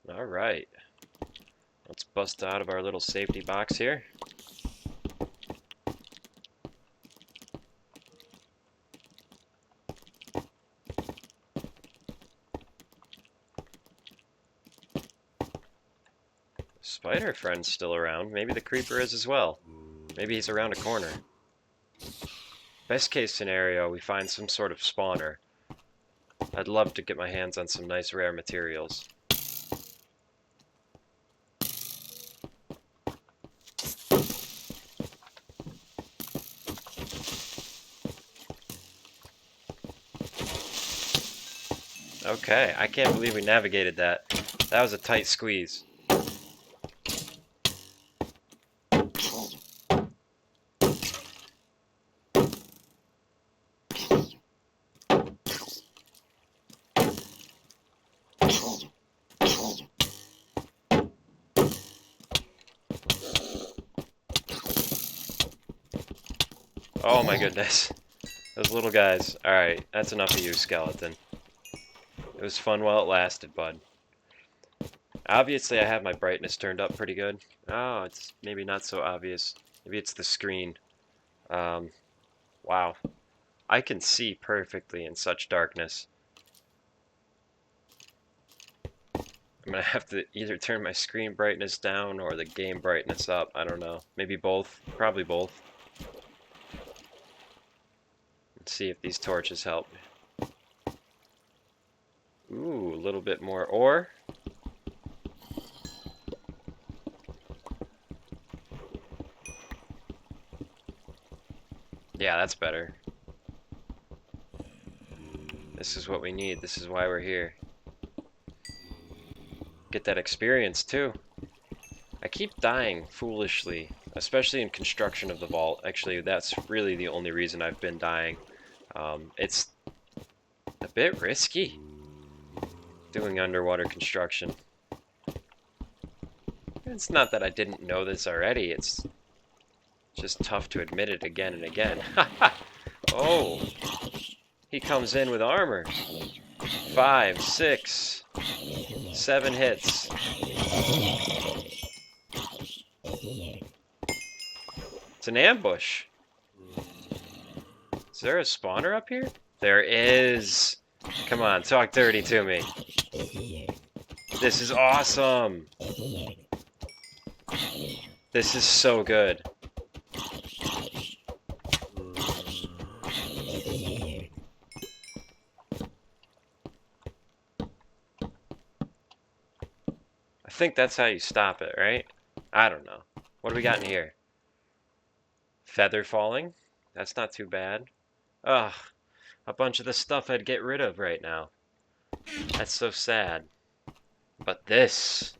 Alright. Let's bust out of our little safety box here. Spider friend's still around. Maybe the creeper is as well. Maybe he's around a corner. Best case scenario, we find some sort of spawner. I'd love to get my hands on some nice rare materials. Okay, I can't believe we navigated that. That was a tight squeeze. Oh my goodness. Those little guys. Alright, that's enough of you, skeleton. It was fun while it lasted, bud. Obviously, I have my brightness turned up pretty good. Oh, it's maybe not so obvious. Maybe it's the screen. Wow. I can see perfectly in such darkness. I'm gonna have to either turn my screen brightness down or the game brightness up. I don't know. Maybe both. Probably both. Let's see if these torches help. Ooh, a little bit more ore. Yeah, that's better. This is what we need. This is why we're here. Get that experience, too. I keep dying foolishly, especially in construction of the vault. Actually, that's really the only reason I've been dying. It's a bit risky doing underwater construction. It's not that I didn't know this already, it's just tough to admit it again and again. Oh, he comes in with armor. 5, 6, 7 hits. It's an ambush. Is there a spawner up here? There is. Come on, talk dirty to me. This is awesome. This is so good. I think that's how you stop it, right? I don't know. What do we got in here? Feather falling? That's not too bad. Ugh, a bunch of the stuff I'd get rid of right now. That's so sad. But this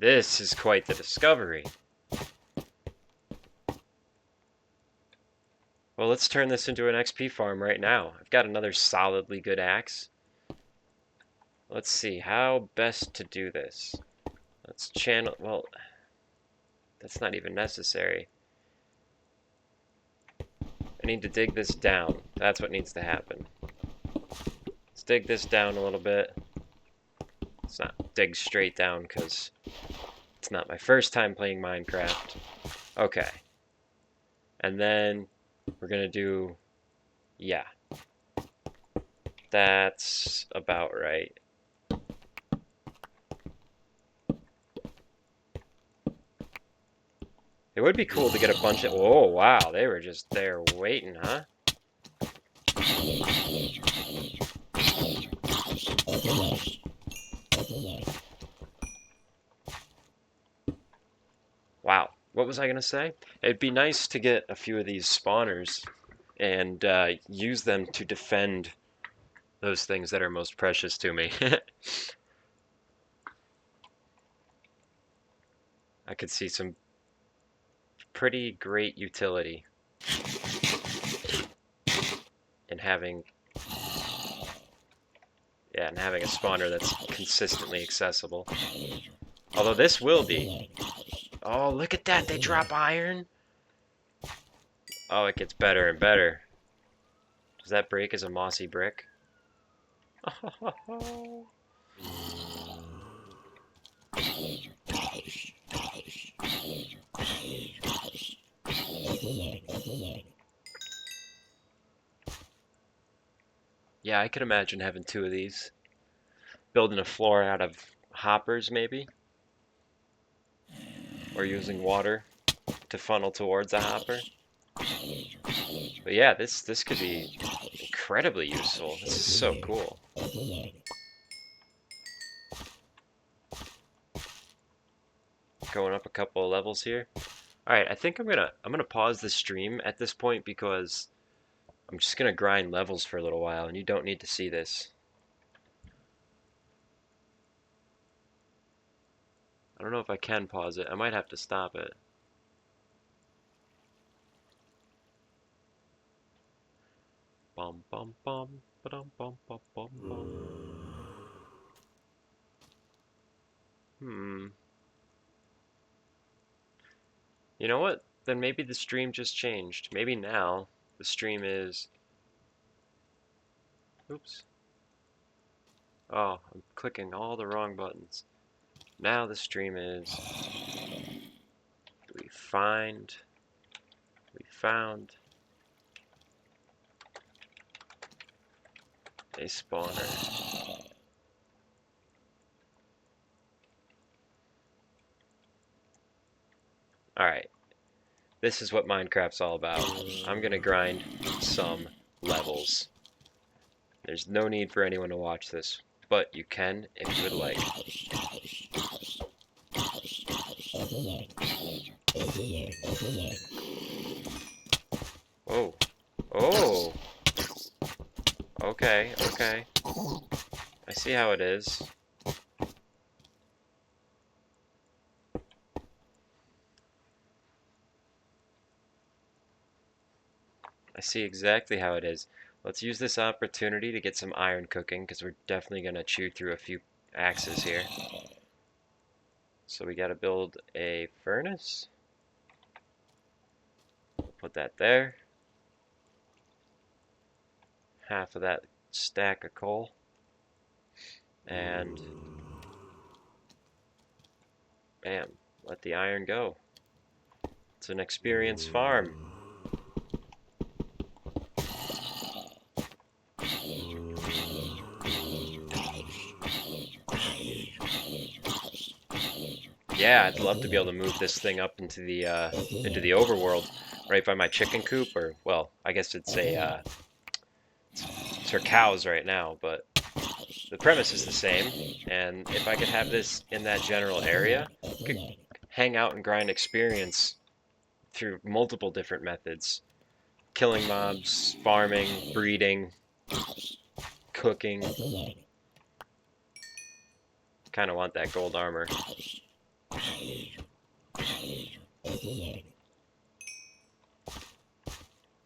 is quite the discovery. Well, let's turn this into an XP farm right now. I've got another solidly good axe. Let's see, how best to do this? Let's channel, well, that's not even necessary. I need to dig this down. That's what needs to happen. Let's dig this down a little bit. Let's not dig straight down because it's not my first time playing Minecraft. Okay. And then we're gonna do, yeah. That's about right. It would be cool to get a bunch of, oh wow, they were just there waiting, huh? Wow, what was I gonna say? It'd be nice to get a few of these spawners and use them to defend those things that are most precious to me. I could see some pretty great utility in having, yeah, and having a spawner that's consistently accessible. Although this will be. Oh, look at that, they drop iron. Oh, it gets better and better. Does that break as a mossy brick? Yeah, I could imagine having 2 of these. Building a floor out of hoppers, maybe? Or using water to funnel towards a hopper. But yeah, this could be incredibly useful. This is so cool. Going up a couple of levels here. Alright, I think I'm gonna pause the stream at this point because I'm just gonna grind levels for a little while and you don't need to see this. I don't know if I can pause it. I might have to stop it. Bum bum bum ba-dum bum bum bum bum. You know what? Then maybe the stream just changed. Maybe now the stream is... Oops. Oh, I'm clicking all the wrong buttons. Now the stream is... We found a spawner. Alright. This is what Minecraft's all about. I'm gonna grind some levels. There's no need for anyone to watch this, but you can if you would like. Oh. Oh! Okay, okay. I see how it is. I see exactly how it is. Let's use this opportunity to get some iron cooking, because we're definitely going to chew through a few axes here. So we got to build a furnace. Put that there. Half of that stack of coal. And bam, let the iron go. It's an experienced farm. Yeah, I'd love to be able to move this thing up into the overworld, right by my chicken coop, or well, I guess it's a it's for cows right now, but the premise is the same. And if I could have this in that general area, I could hang out and grind experience through multiple different methods: killing mobs, farming, breeding, cooking. Kind of want that gold armor.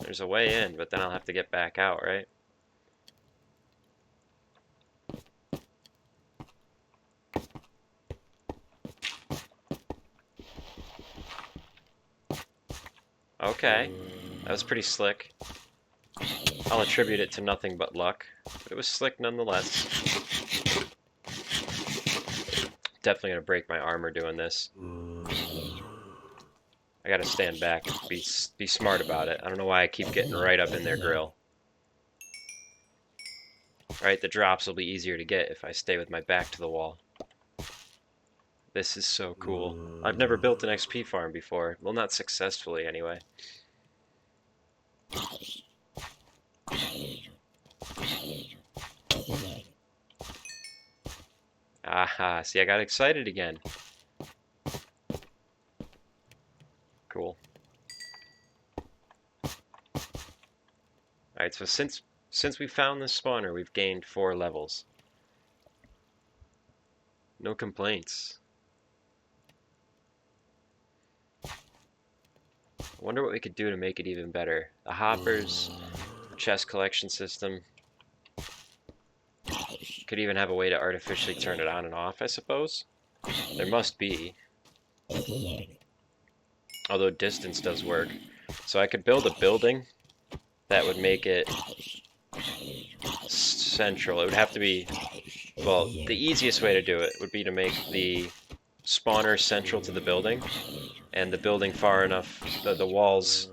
There's a way in, but then I'll have to get back out, right? Okay, that was pretty slick. I'll attribute it to nothing but luck, but it was slick nonetheless. Definitely gonna break my armor doing this. I gotta stand back and be smart about it. I don't know why I keep getting right up in their grill. Alright, the drops will be easier to get if I stay with my back to the wall. This is so cool. I've never built an XP farm before. Well, not successfully anyway. Aha, see, I got excited again. Cool. Alright, so since we found this spawner, we've gained 4 levels. No complaints. I wonder what we could do to make it even better. The hoppers, chest collection system. Could even have a way to artificially turn it on and off, I suppose. There must be. Although distance does work. So I could build a building that would make it central. It would have to be, well, the easiest way to do it would be to make the spawner central to the building, and the building far enough, the walls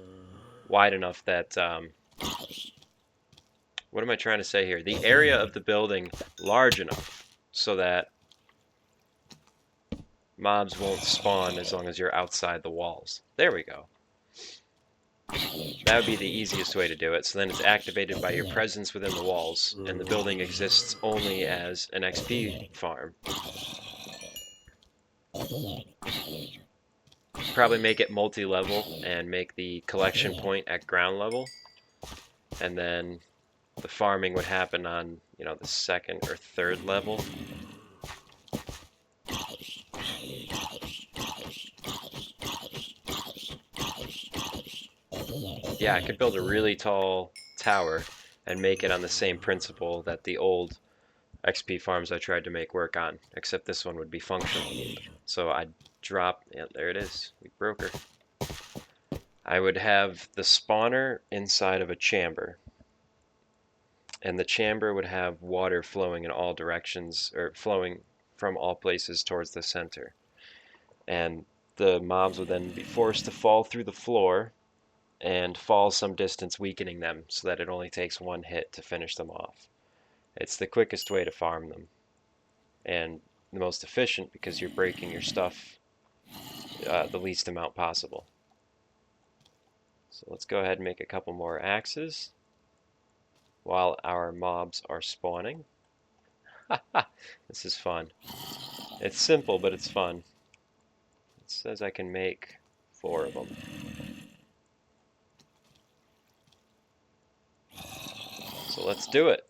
wide enough that, what am I trying to say here? The area of the building large enough so that mobs won't spawn as long as you're outside the walls. There we go. That would be the easiest way to do it. So then it's activated by your presence within the walls, and the building exists only as an XP farm. Probably make it multi-level and make the collection point at ground level, and then the farming would happen on, you know, the second or third level. Yeah, I could build a really tall tower and make it on the same principle that the old XP farms I tried to make work on, except this one would be functional. So I'd drop, yeah, there it is, we broke her. I would have the spawner inside of a chamber, and the chamber would have water flowing in all directions, or flowing from all places towards the center. And the mobs would then be forced to fall through the floor and fall some distance, weakening them so that it only takes one hit to finish them off. It's the quickest way to farm them, and the most efficient because you're breaking your stuff the least amount possible. So let's go ahead and make a couple more axes while our mobs are spawning. This is fun. It's simple, but it's fun. It says I can make 4 of them. So let's do it.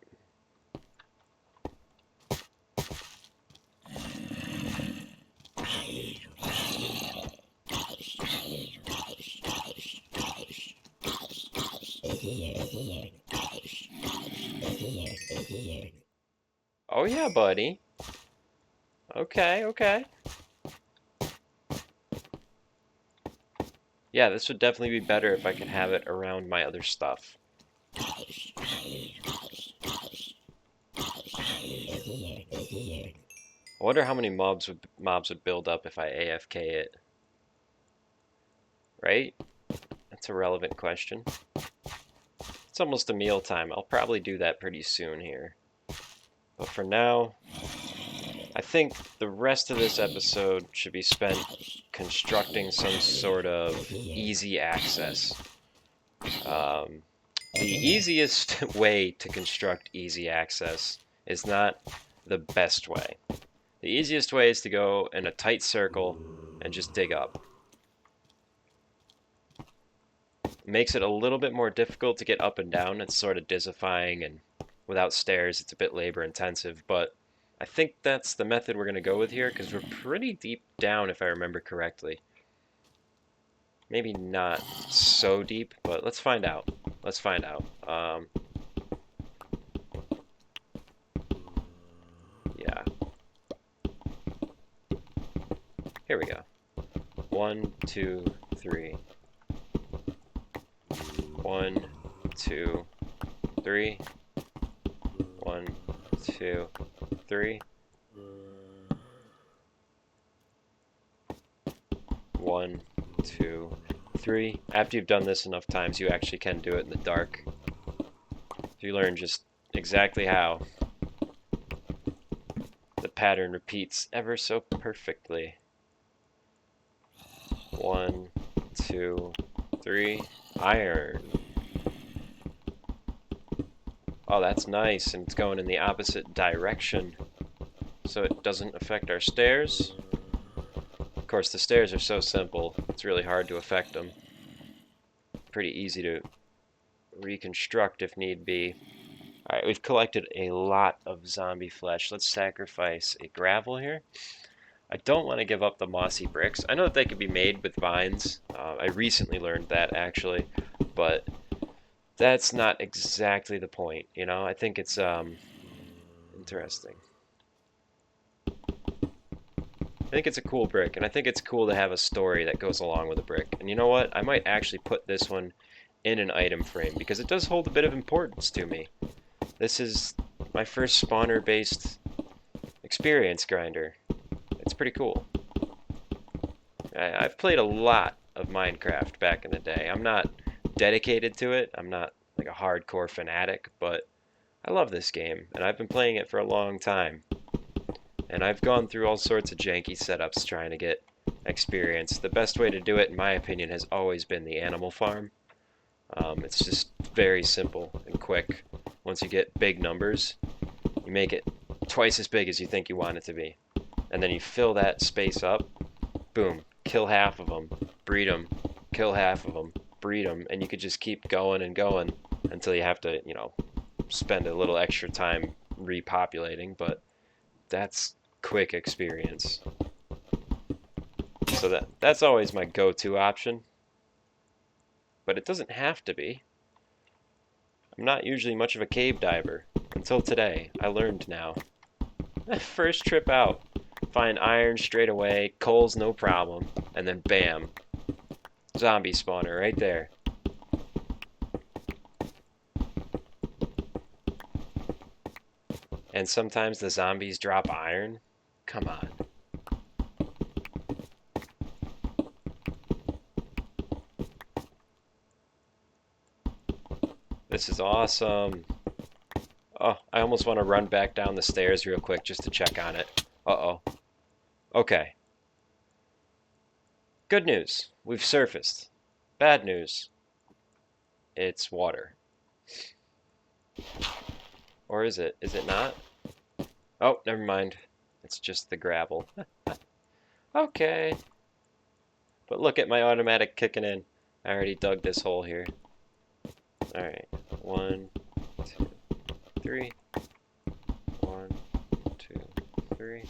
Oh yeah, buddy. Okay, okay. Yeah, this would definitely be better if I could have it around my other stuff. I wonder how many mobs would build up if I AFK it. Right? That's a relevant question. It's almost a meal time. I'll probably do that pretty soon here. But for now, I think the rest of this episode should be spent constructing some sort of easy access. The easiest way to construct easy access is not the best way. The easiest way is to go in a tight circle and just dig up. It makes it a little bit more difficult to get up and down. It's sort of disifying, and without stairs it's a bit labor intensive, but I think that's the method we're going to go with here because we're pretty deep down if I remember correctly. Maybe not so deep, but let's find out. Let's find out. Yeah. Here we go. 1, 2, 3. 1, 2, 3. 1, 2, 3. 1, 2, 3. After you've done this enough times, you actually can do it in the dark. If you learn just exactly how, the pattern repeats ever so perfectly. 1, 2, 3. Iron. Oh, that's nice, and it's going in the opposite direction, so it doesn't affect our stairs. Of course, the stairs are so simple, it's really hard to affect them. Pretty easy to reconstruct if need be. Alright, we've collected a lot of zombie flesh. Let's sacrifice a gravel here. I don't want to give up the mossy bricks. I know that they could be made with vines. I recently learned that, actually, but that's not exactly the point, you know? I think it's interesting. I think it's a cool brick, and I think it's cool to have a story that goes along with a brick. And you know what? I might actually put this one in an item frame, because it does hold a bit of importance to me. This is my first spawner-based experience grinder. It's pretty cool. I've played a lot of Minecraft back in the day. I'm not dedicated to it. I'm not like a hardcore fanatic, but I love this game, and I've been playing it for a long time. And I've gone through all sorts of janky setups trying to get experience. The best way to do it, in my opinion, has always been the Animal Farm. It's just very simple and quick. Once you get big numbers, you make it twice as big as you think you want it to be. And then you fill that space up, boom, kill half of them, breed them, kill half of them, breed them, and you could just keep going and going until you have to, spend a little extra time repopulating, but that's quick experience. So that's always my go-to option, but it doesn't have to be. I'm not usually much of a cave diver. Until today, I learned now. First trip out, find iron straight away, coals no problem, and then bam, zombie spawner right there. And sometimes the zombies drop iron. Come on. This is awesome. Oh, I almost want to run back down the stairs real quick just to check on it. Uh-oh. Okay. Good news. We've surfaced. Bad news. It's water. Or is it? Is it not? Oh, never mind. It's just the gravel. Okay. But look at my automatic kicking in. I already dug this hole here. Alright. 1, 2, 3. 1, 2, 3.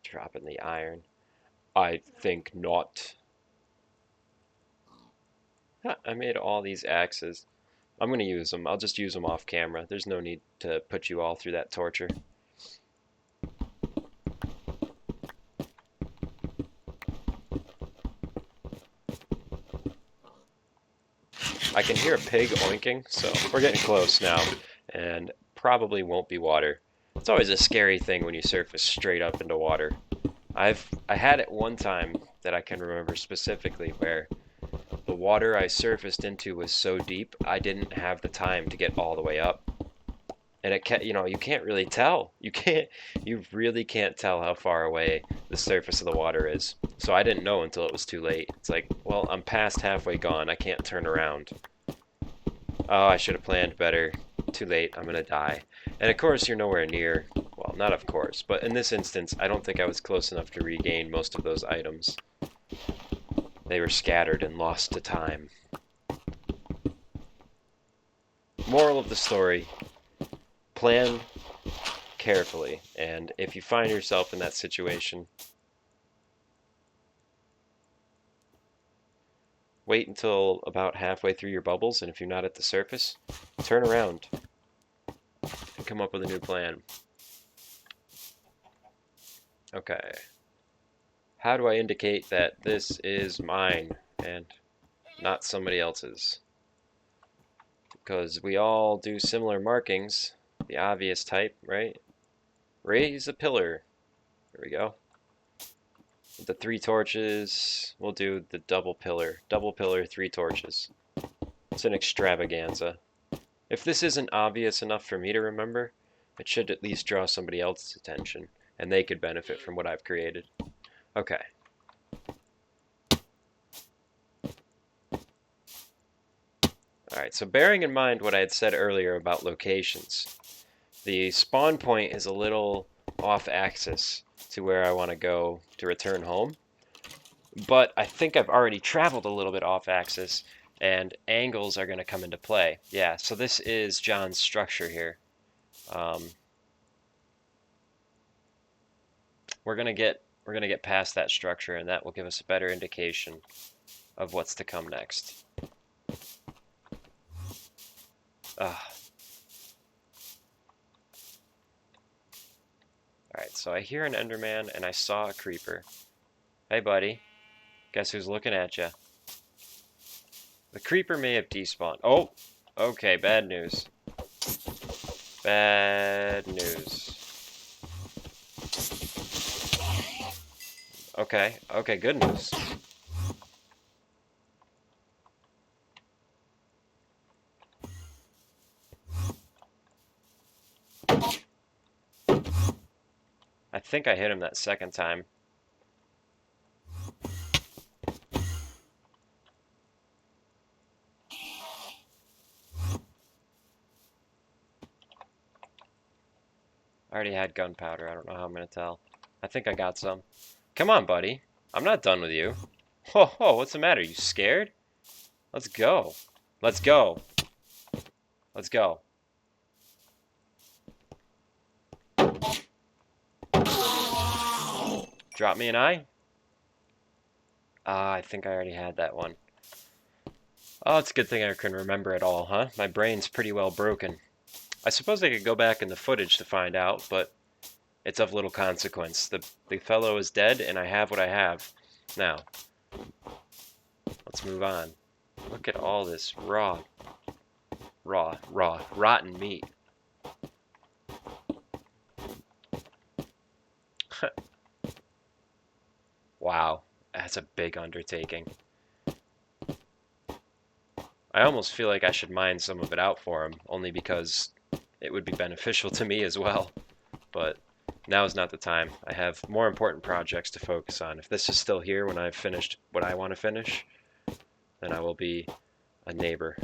Dropping the iron. I think not. Huh, I made all these axes. I'm going to use them. I'll just use them off camera. There's no need to put you all through that torture. I can hear a pig oinking, so we're getting close now, and probably won't be water. It's always a scary thing when you surface straight up into water. I had it one time that I can remember specifically where the water I surfaced into was so deep I didn't have the time to get all the way up. And it can't, you can't really tell. You really can't tell how far away the surface of the water is. So I didn't know until it was too late. It's like, well, I'm past halfway gone. I can't turn around. Oh, I should have planned better. Too late. I'm gonna die. And of course, you're nowhere near. Well, not of course, but in this instance, I don't think I was close enough to regain most of those items. They were scattered and lost to time. Moral of the story, plan carefully, and if you find yourself in that situation, wait until about halfway through your bubbles, and if you're not at the surface, turn around and come up with a new plan. Okay. How do I indicate that this is mine and not somebody else's? Because we all do similar markings, the obvious type, right? Raise a pillar. There we go. With the 3 torches, we'll do the double pillar. Double pillar, 3 torches. It's an extravaganza. If this isn't obvious enough for me to remember, it should at least draw somebody else's attention, and they could benefit from what I've created. Okay. Alright, so bearing in mind what I had said earlier about locations, the spawn point is a little off axis to where I want to go to return home, but I think I've already traveled a little bit off axis, and angles are going to come into play. Yeah, so this is John's structure here. We're gonna get past that structure, and that will give us a better indication of what's to come next. Alright, so I hear an Enderman, and I saw a creeper. Hey, buddy. Guess who's looking at you? The creeper may have despawned. Oh! Okay, bad news. Bad news. Okay, okay, good news. I think I hit him that second time. I already had gunpowder. I don't know how I'm gonna tell. I think I got some. Come on, buddy. I'm not done with you. Ho ho, what's the matter? You scared? Let's go. Let's go. Let's go. Drop me an eye? I think I already had that one. Oh, it's a good thing I can remember it all, huh? My brain's pretty well broken. I suppose I could go back in the footage to find out, but it's of little consequence. The fellow is dead, and I have what I have. Now, let's move on. Look at all this rotten meat. Wow, that's a big undertaking. I almost feel like I should mine some of it out for him, only because it would be beneficial to me as well. But now is not the time. I have more important projects to focus on. If this is still here when I've finished what I want to finish, then I will be a neighbor.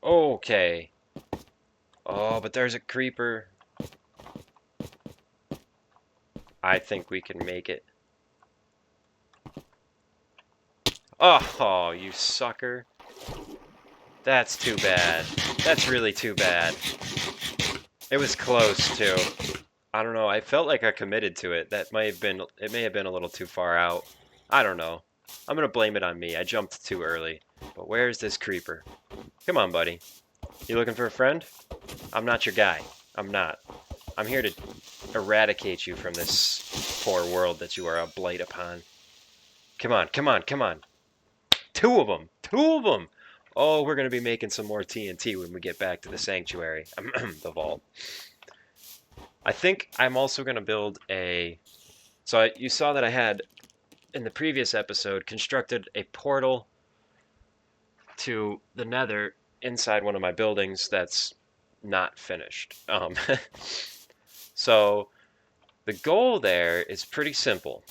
Okay. Oh, but there's a creeper. I think we can make it. Oh, you sucker. That's too bad. That's really too bad. It was close, too. I don't know. I felt like I committed to it. It may have been a little too far out. I don't know. I'm gonna blame it on me. I jumped too early. But where's this creeper? Come on, buddy. You looking for a friend? I'm not your guy. I'm not. I'm here to eradicate you from this poor world that you are a blight upon. Come on, come on, come on. Two of them! Two of them! Oh, we're going to be making some more TNT when we get back to the sanctuary. The vault. I think I'm also going to build a... So you saw that I had, in the previous episode, constructed a portal to the Nether inside one of my buildings that's not finished. So the goal there is pretty simple.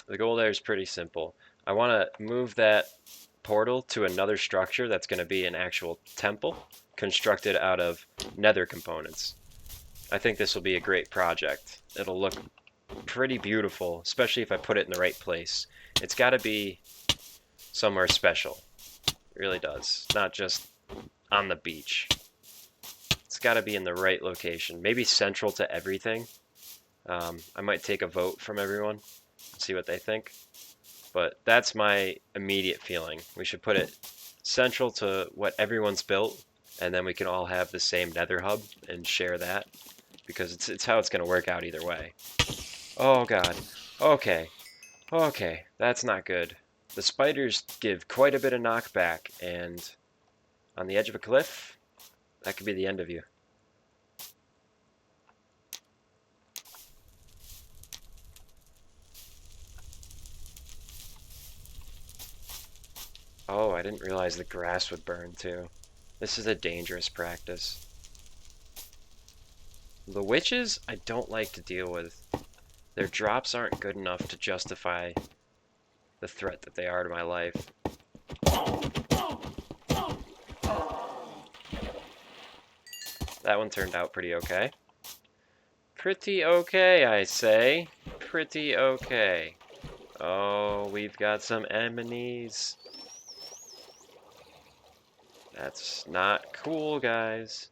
The goal there is pretty simple. I want to move that portal to another structure that's going to be an actual temple constructed out of nether components. I think this will be a great project. It'll look pretty beautiful, especially if I put it in the right place. It's got to be somewhere special. It really does. Not just on the beach. It's got to be in the right location. Maybe central to everything. I might take a vote from everyone, see what they think. But that's my immediate feeling. We should put it central to what everyone's built, and then we can all have the same nether hub and share that, because it's how it's going to work out either way. Oh god. Okay. Okay, that's not good. The spiders give quite a bit of knockback, and on the edge of a cliff, that could be the end of you. Oh, I didn't realize the grass would burn too. This is a dangerous practice. The witches, I don't like to deal with. Their drops aren't good enough to justify the threat that they are to my life. That one turned out pretty okay. Pretty okay, I say. Pretty okay. Oh, we've got some enemies. That's not cool, guys.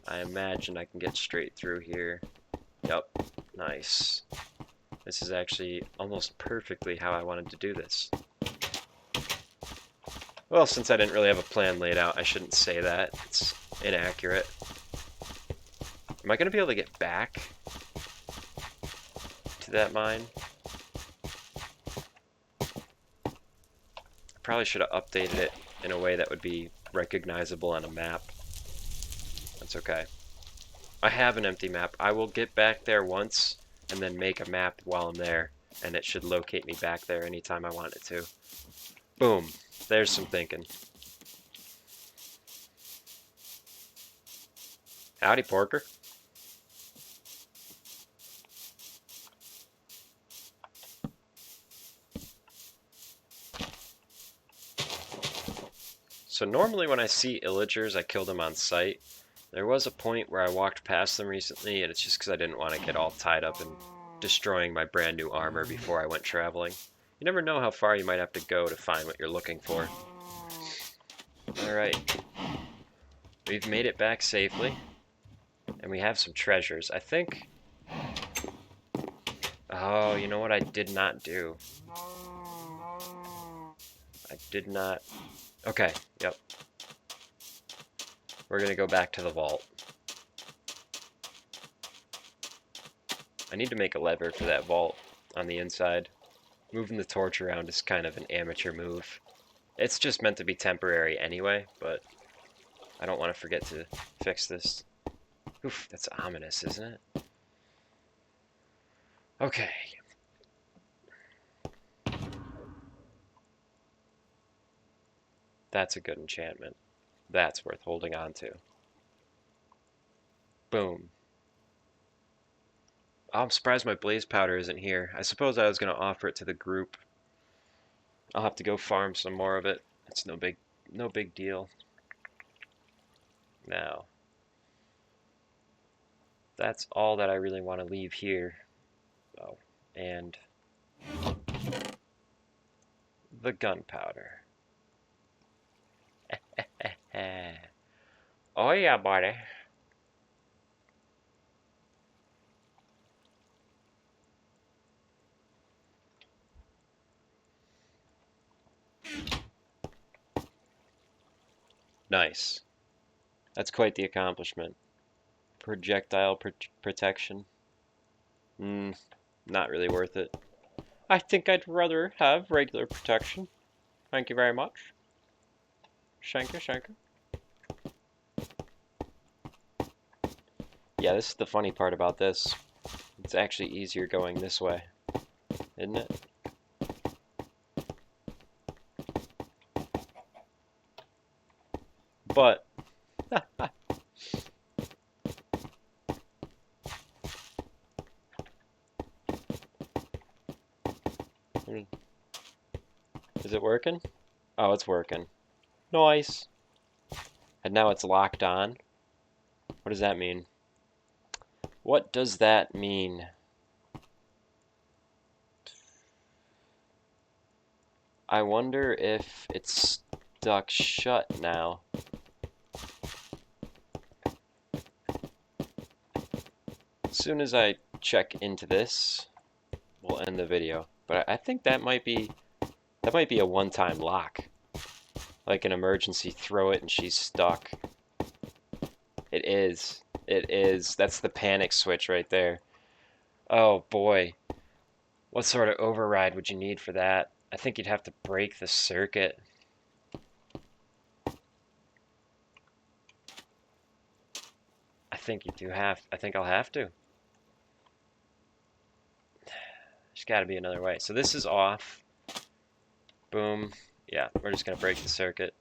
I imagine I can get straight through here. Yup, nice. This is actually almost perfectly how I wanted to do this. Well, since I didn't really have a plan laid out, I shouldn't say that. It's inaccurate. Am I going to be able to get back to that mine? probably should have updated it in a way that would be recognizable on a map. That's okay. I have an empty map. I will get back there once and then make a map while I'm there, and it should locate me back there anytime I want it to. Boom. There's some thinking. Howdy, Porker. So normally when I see illagers, I kill them on sight. There was a point where I walked past them recently, and it's just because I didn't want to get all tied up in destroying my brand new armor before I went traveling. You never know how far you might have to go to find what you're looking for. Alright. We've made it back safely. And we have some treasures. I think... Oh, you know what I did not do? I did not... Okay, yep. We're gonna go back to the vault. I need to make a lever for that vault on the inside. Moving the torch around is kind of an amateur move. It's just meant to be temporary anyway, but I don't want to forget to fix this. Oof, that's ominous, isn't it? Okay. That's a good enchantment. That's worth holding on to. Boom. Oh, I'm surprised my blaze powder isn't here. I suppose I was going to offer it to the group. I'll have to go farm some more of it. It's no big deal. Now, that's all that I really want to leave here. Oh, and the gunpowder. Oh yeah, buddy. Nice. That's quite the accomplishment. Projectile protection. Not really worth it. I think I'd rather have regular protection. Thank you very much. Shanker, shanker. Yeah, this is the funny part about this. It's actually easier going this way, isn't it? But is it working? Oh, it's working. Nice. And now it's locked on. What does that mean? What does that mean? I wonder if it's stuck shut now. As soon as I check into this, we'll end the video. But I think that might be a one-time lock. Like an emergency, throw it and she's stuck. It is. It is. That's the panic switch right there. Oh boy. What sort of override would you need for that? I think you'd have to break the circuit. I think I'll have to. There's got to be another way. So this is off. Boom. Yeah, we're just going to break the circuit.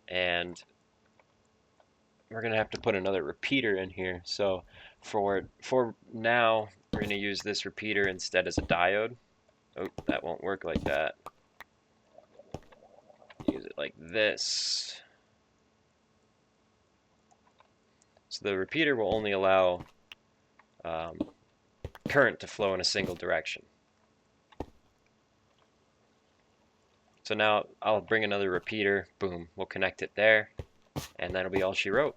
And we're going to have to put another repeater in here. So for now, we're going to use this repeater instead as a diode. Oh, that won't work like that. Use it like this. So the repeater will only allow current to flow in a single direction. So now I'll bring another repeater, boom, we'll connect it there, and that'll be all she wrote.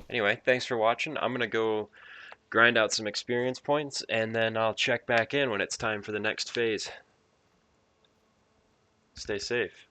Anyway, thanks for watching. I'm going to go grind out some experience points, and then I'll check back in when it's time for the next phase. Stay safe.